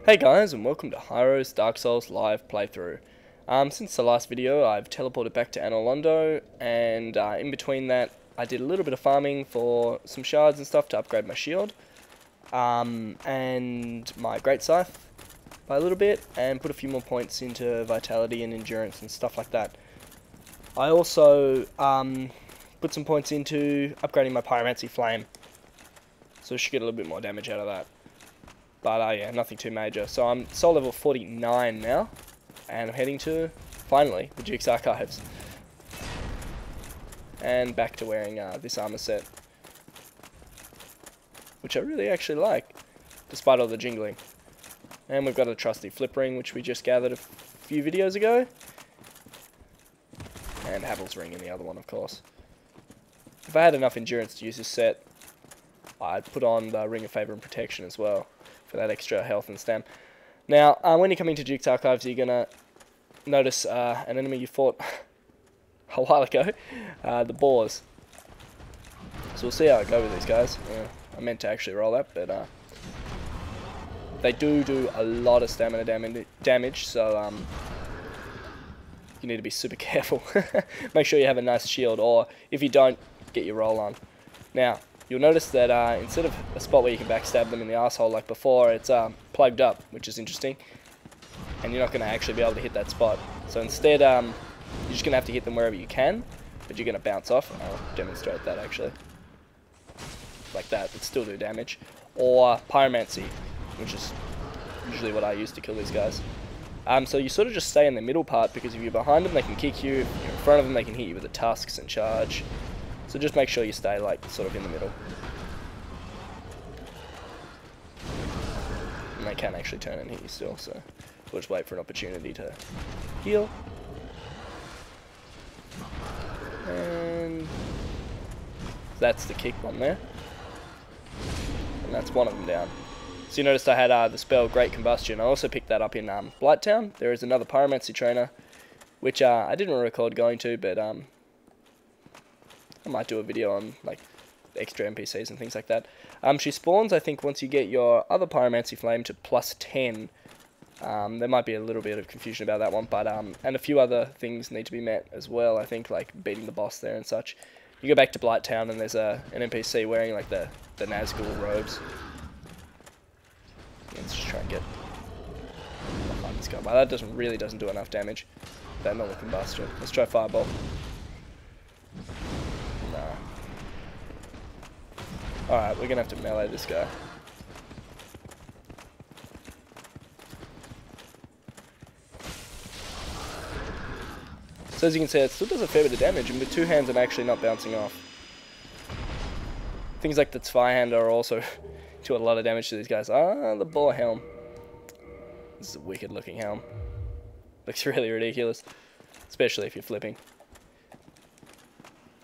Hey guys, and welcome to Hyroero's Dark Souls live playthrough. Since the last video, I've teleported back to Anolondo, and in between that, I did a little bit of farming for some shards and stuff to upgrade my shield, and my great scythe by a little bit, and put a few more points into vitality and endurance and stuff like that. I also put some points into upgrading my pyromancy flame, so I should get a little bit more damage out of that. But yeah, nothing too major. So I'm soul level 49 now, and I'm heading to, finally, the Duke's Archives. And back to wearing this armor set, which I really actually like, despite all the jingling. And we've got a trusty flip ring, which we just gathered a few videos ago. And Havel's ring in the other one, of course. If I had enough endurance to use this set, I'd put on the Ring of Favour and Protection as well, for that extra health and stam. Now, when you're coming to Duke's Archives, you're going to notice an enemy you fought a while ago, the boars. So we'll see how I go with these guys. I meant to actually roll that, but they do a lot of stamina damage, so you need to be super careful. Make sure you have a nice shield, or if you don't, get your roll on. Now, you'll notice that instead of a spot where you can backstab them in the asshole like before, it's plugged up, which is interesting. And you're not going to actually be able to hit that spot. So instead, you're just going to have to hit them wherever you can, but you're going to bounce off. I'll demonstrate that actually. Like that, but still do damage. Or pyromancy, which is usually what I use to kill these guys. So you sort of just stay in the middle part, because if you're behind them, they can kick you. If you're in front of them, they can hit you with the tusks and charge. So just make sure you stay like sort of in the middle. And they can actually turn and hit you still, so we'll just wait for an opportunity to heal. And that's the kick one there. And that's one of them down. So you noticed I had the spell Great Combustion. I also picked that up in Blighttown. There is another pyromancy trainer, which I didn't record going to, but I might do a video on like extra NPCs and things like that. She spawns, I think, once you get your other pyromancy flame to +10. There might be a little bit of confusion about that one, but and a few other things need to be met as well. I think like beating the boss there and such. You go back to Blighttown and there's an NPC wearing like the Nazgul robes. Let's just try and get behind this guy. But that doesn't do enough damage. That normal combustion. Let's try Fireball. Alright, we're gonna have to melee this guy. So as you can see, it still does a fair bit of damage, and with two hands I'm actually not bouncing off. Things like the Zweihander also do a lot of damage to these guys. The boar helm. This is a wicked looking helm. Looks really ridiculous, especially if you're flipping.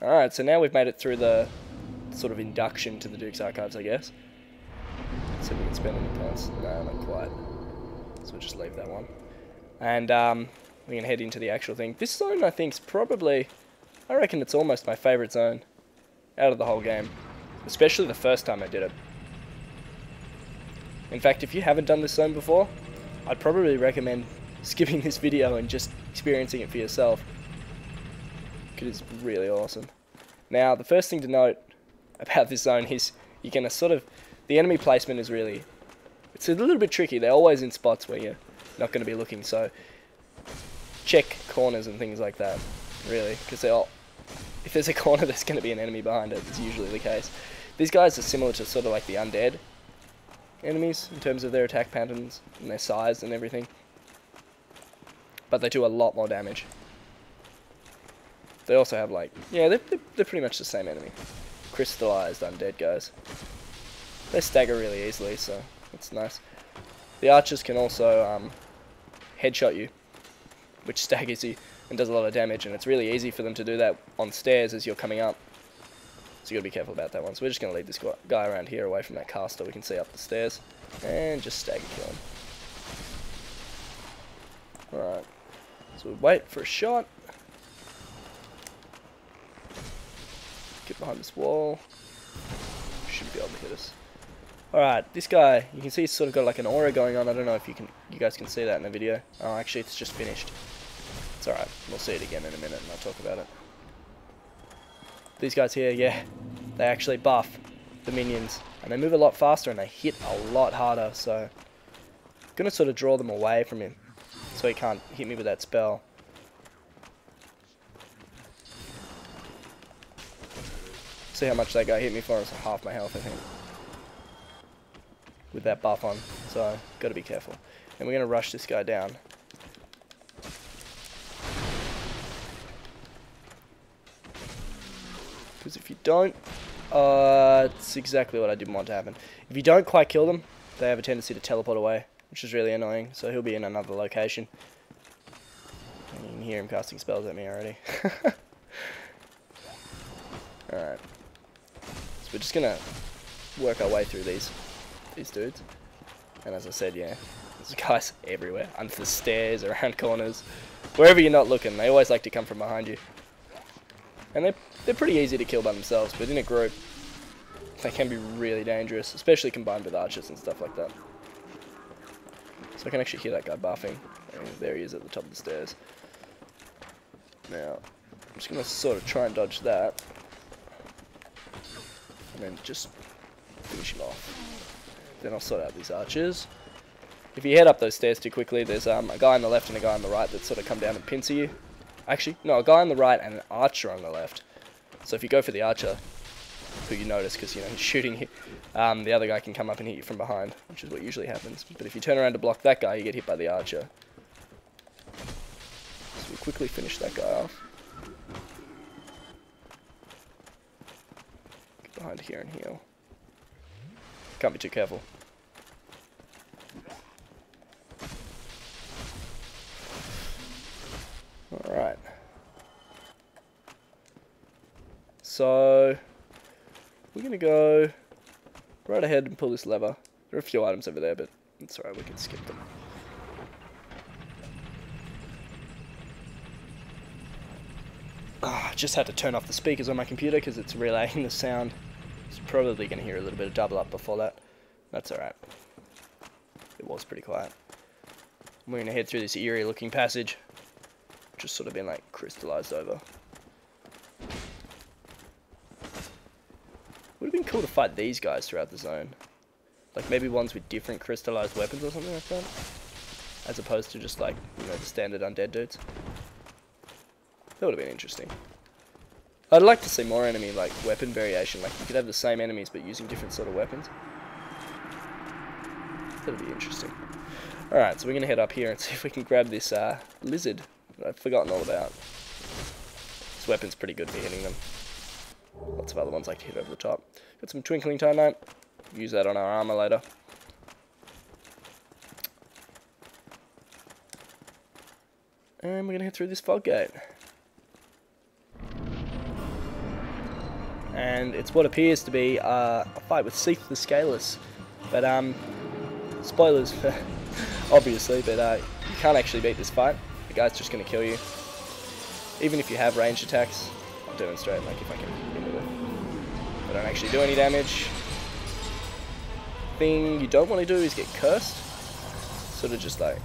Alright, so now we've made it through the sort of induction to the Duke's Archives, I guess. See if we can spend any points. No, not quite. So we'll just leave that one. And we can head into the actual thing. This zone, I think, is probably, I reckon it's almost my favourite zone out of the whole game. Especially the first time I did it. In fact, if you haven't done this zone before, I'd probably recommend skipping this video and just experiencing it for yourself. Because it's really awesome. Now, the first thing to note about this zone is you're going to sort of, the enemy placement is really, it's a little bit tricky. They're always in spots where you're not going to be looking, so check corners and things like that, really, because if there's a corner, there's going to be an enemy behind it. It's usually the case. These guys are similar to sort of like the undead enemies in terms of their attack patterns and their size and everything, but they do a lot more damage. They also have like, yeah, they're pretty much the same enemy. Crystallized undead guys. They stagger really easily, so that's nice. The archers can also headshot you, which staggers you and does a lot of damage, and it's really easy for them to do that on stairs as you're coming up. So you gotta be careful about that one. So we're just gonna leave this guy around here away from that caster we can see up the stairs, and just stagger kill him. Alright, so we wait for a shot. Get behind this wall. Should be able to hit us. Alright, this guy, you can see he's sort of got like an aura going on. I don't know if you guys can see that in the video. Oh, actually it's just finished. It's alright, we'll see it again in a minute and I'll talk about it. These guys here, yeah, they actually buff the minions. And they move a lot faster and they hit a lot harder, so I'm gonna sort of draw them away from him so he can't hit me with that spell. See how much that guy hit me for? It's half my health, I think, with that buff on, so got to be careful. And we're going to rush this guy down. Because if you don't, it's exactly what I didn't want to happen. If you don't quite kill them, they have a tendency to teleport away, which is really annoying, so he'll be in another location. And you can hear him casting spells at me already. Alright. So we're just going to work our way through these dudes. And as I said, yeah, there's guys everywhere, under the stairs, around corners, wherever you're not looking. They always like to come from behind you. And they're pretty easy to kill by themselves, but in a group, they can be really dangerous, especially combined with archers and stuff like that. So I can actually hear that guy buffing. And there he is at the top of the stairs. Now, I'm just going to sort of try and dodge that. And then just finish him off. Then I'll sort out these archers. If you head up those stairs too quickly, there's a guy on the left and a guy on the right that sort of come down and pincer you. Actually, no, a guy on the right and an archer on the left. So if you go for the archer, who you notice because, you know, he's shooting you, the other guy can come up and hit you from behind, which is what usually happens. But if you turn around to block that guy, you get hit by the archer. So we quickly finish that guy off. Get behind here and heal. Can't be too careful. Alright. So we're going to go right ahead and pull this lever. There are a few items over there, but it's alright, we can skip them. Just had to turn off the speakers on my computer because it's relaying the sound. It's probably going to hear a little bit of double up before that. That's alright. It was pretty quiet. We're going to head through this eerie looking passage. Just sort of been like crystallized over. Would have been cool to fight these guys throughout the zone. Like maybe ones with different crystallized weapons or something like that. As opposed to just like, you know, the standard undead dudes. That would have been interesting. I'd like to see more enemy like weapon variation. Like you could have the same enemies but using different sort of weapons. That'd be interesting. Alright, so we're going to head up here and see if we can grab this lizard that I've forgotten all about. This weapon's pretty good for hitting them. Lots of other ones like to hit over the top. Got some twinkling titanite. Use that on our armor later. And we're going to head through this fog gate. And it's what appears to be a fight with Seath the Scaleless. But, spoilers, obviously, but you can't actually beat this fight. The guy's just going to kill you. Even if you have ranged attacks, I'll demonstrate, like, if I can hit with it. I don't actually do any damage. Thing you don't want to do is get cursed. Sort of just, like,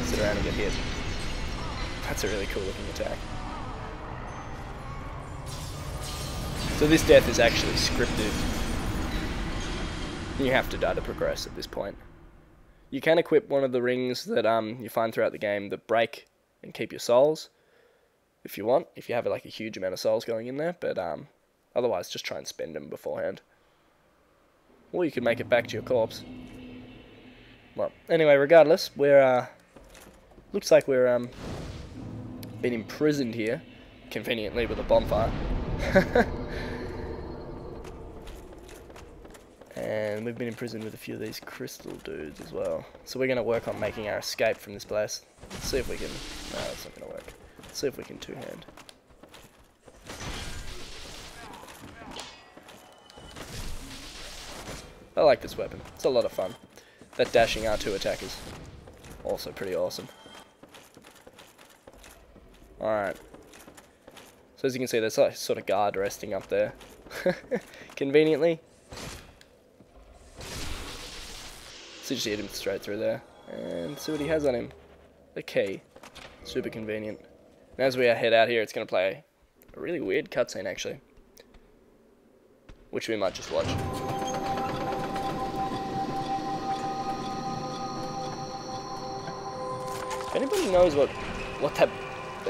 sit around and get hit. That's a really cool looking attack. So this death is actually scripted. You have to die to progress at this point. You can equip one of the rings that you find throughout the game that break and keep your souls, if you want, if you have like a huge amount of souls going in there, but otherwise just try and spend them beforehand. Or you can make it back to your corpse. Well, anyway, regardless, we're looks like we're been imprisoned here, conveniently with a bonfire. And we've been imprisoned with a few of these crystal dudes as well. So we're going to work on making our escape from this place. Let's see if we can... No, that's not going to work. Let's see if we can two-hand. I like this weapon. It's a lot of fun. That dashing R2 attack is also pretty awesome. Alright. So as you can see, there's a sort of guard resting up there. Conveniently. So just hit him straight through there. And see what he has on him. The key. Super convenient. And as we head out here, it's going to play a really weird cutscene, actually. Which we might just watch. If anybody knows what that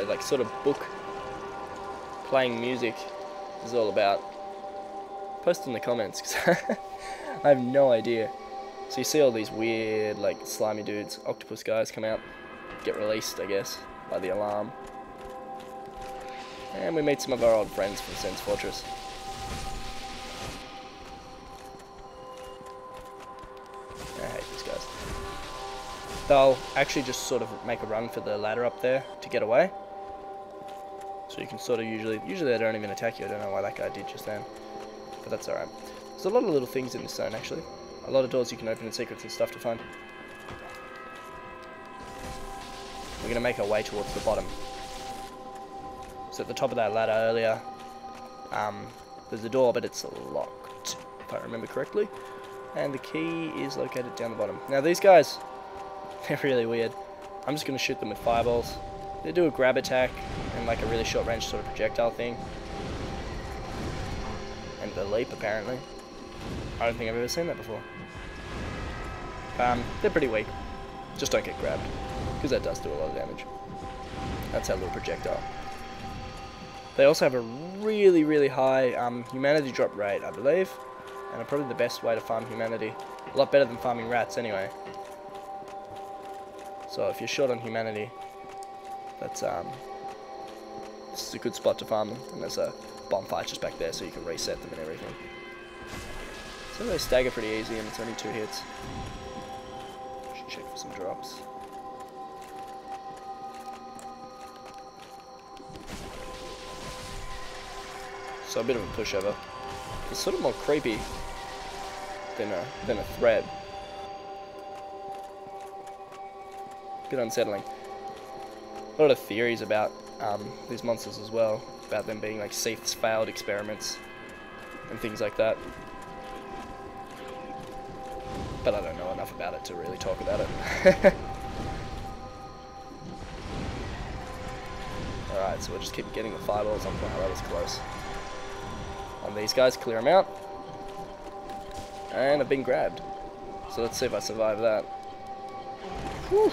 like sort of book playing music is all about, post in the comments, because I have no idea. So you see all these weird, like, slimy dudes, octopus guys come out, get released, I guess, by the alarm. And we meet some of our old friends from Sen's Fortress. I hate these guys. They'll actually just sort of make a run for the ladder up there to get away. So you can sort of usually they don't even attack you. I don't know why that guy did just then. But that's alright. There's a lot of little things in this zone, actually. A lot of doors you can open and secrets and stuff to find. We're going to make our way towards the bottom. So at the top of that ladder earlier, there's a door, but it's locked, if I remember correctly. And the key is located down the bottom. Now these guys, they're really weird. I'm just going to shoot them with fireballs. They do a grab attack and like a really short range sort of projectile thing. And the leap, apparently. I don't think I've ever seen that before. They're pretty weak. Just don't get grabbed, because that does do a lot of damage. That's our little projectile. They also have a really, really high humanity drop rate, I believe. And are probably the best way to farm humanity. A lot better than farming rats, anyway. So if you're short on humanity, that's this is a good spot to farm them. And there's a bonfire just back there, so you can reset them and everything. So they stagger pretty easy, and it's only 2 hits. Should check for some drops. So a bit of a pushover. It's sort of more creepy than a threat. A bit unsettling. A lot of theories about these monsters as well, about them being like Seath's failed experiments and things like that. But I don't know enough about it to really talk about it. Alright, so we'll just keep getting the fireballs on. Wow, that was close. On these guys, clear them out. And I've been grabbed. So let's see if I survive that. Whew.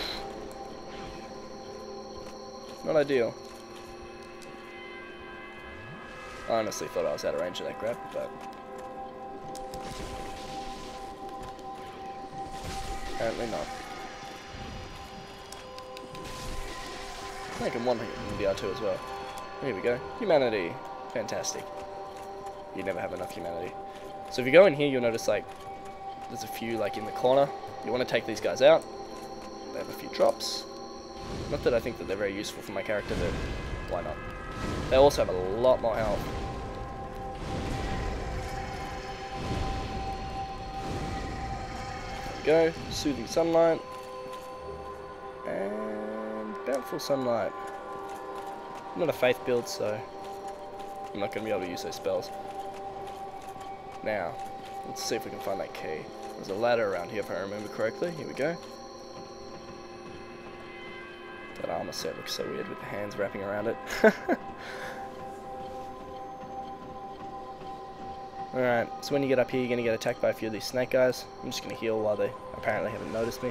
Not ideal. I honestly thought I was out of range of that grab, but apparently not. I can one hit in the R2 as well. Here we go. Humanity. Fantastic. You never have enough humanity. So if you go in here, you'll notice like there's a few like in the corner. You want to take these guys out. They have a few drops. Not that I think that they're very useful for my character, but why not? They also have a lot more health. There we go. Soothing sunlight. And bountiful sunlight. I'm not a faith build, so I'm not going to be able to use those spells. Now, let's see if we can find that key. There's a ladder around here if I remember correctly. Here we go. That armor set looks so weird with the hands wrapping around it. Alright, so when you get up here, you're going to get attacked by a few of these snake guys. I'm just going to heal while they apparently haven't noticed me.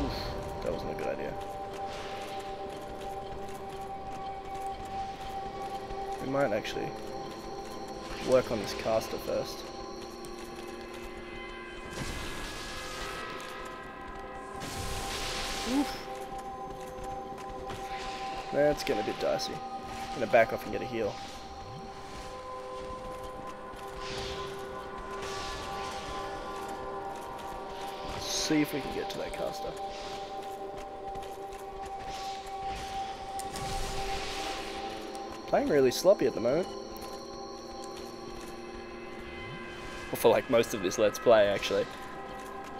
Oof, that wasn't a good idea. We might actually work on this caster first. Oof. That's getting a bit dicey. I'm gonna back off and get a heal. See if we can get to that caster. Playing really sloppy at the moment. Well, for like most of this Let's Play, actually.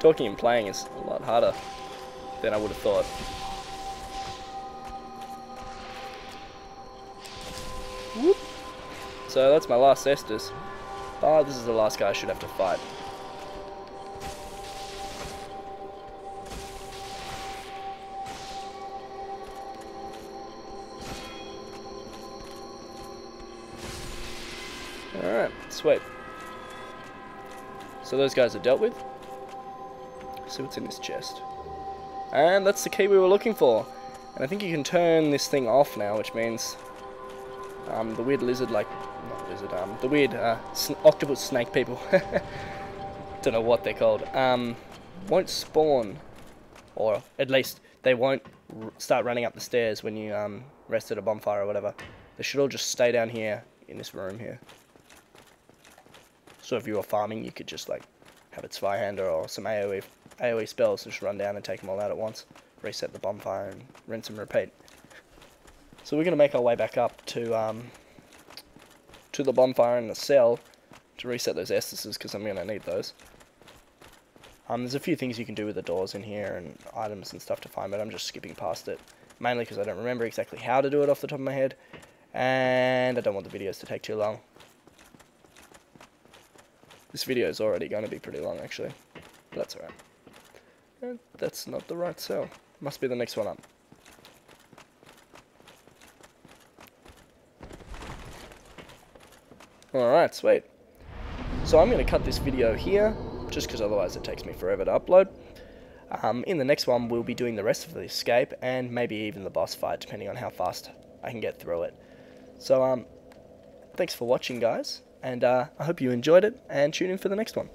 Talking and playing is a lot harder than I would have thought. Whoop. So that's my last Estus. Oh, this is the last guy I should have to fight. Alright, sweet. So those guys are dealt with. Let's see what's in this chest. And that's the key we were looking for. And I think you can turn this thing off now, which means the weird lizard, like, not lizard, the weird octopus snake people, don't know what they're called, won't spawn, or at least they won't start running up the stairs when you rest at a bonfire or whatever. They should all just stay down here in this room here. So if you were farming, you could just like have a Zweihander or some AoE spells, just run down and take them all out at once, reset the bonfire and rinse and repeat. So we're going to make our way back up to the bonfire in the cell to reset those essences, because I'm going to need those. There's a few things you can do with the doors in here and items and stuff to find, but I'm just skipping past it, mainly because I don't remember exactly how to do it off the top of my head, and I don't want the videos to take too long. This video is already going to be pretty long, actually, but that's alright. That's not the right cell. Must be the next one up. Alright, sweet. So I'm going to cut this video here, just because otherwise it takes me forever to upload. In the next one, we'll be doing the rest of the escape, and maybe even the boss fight, depending on how fast I can get through it. So, thanks for watching, guys, and I hope you enjoyed it, and tune in for the next one.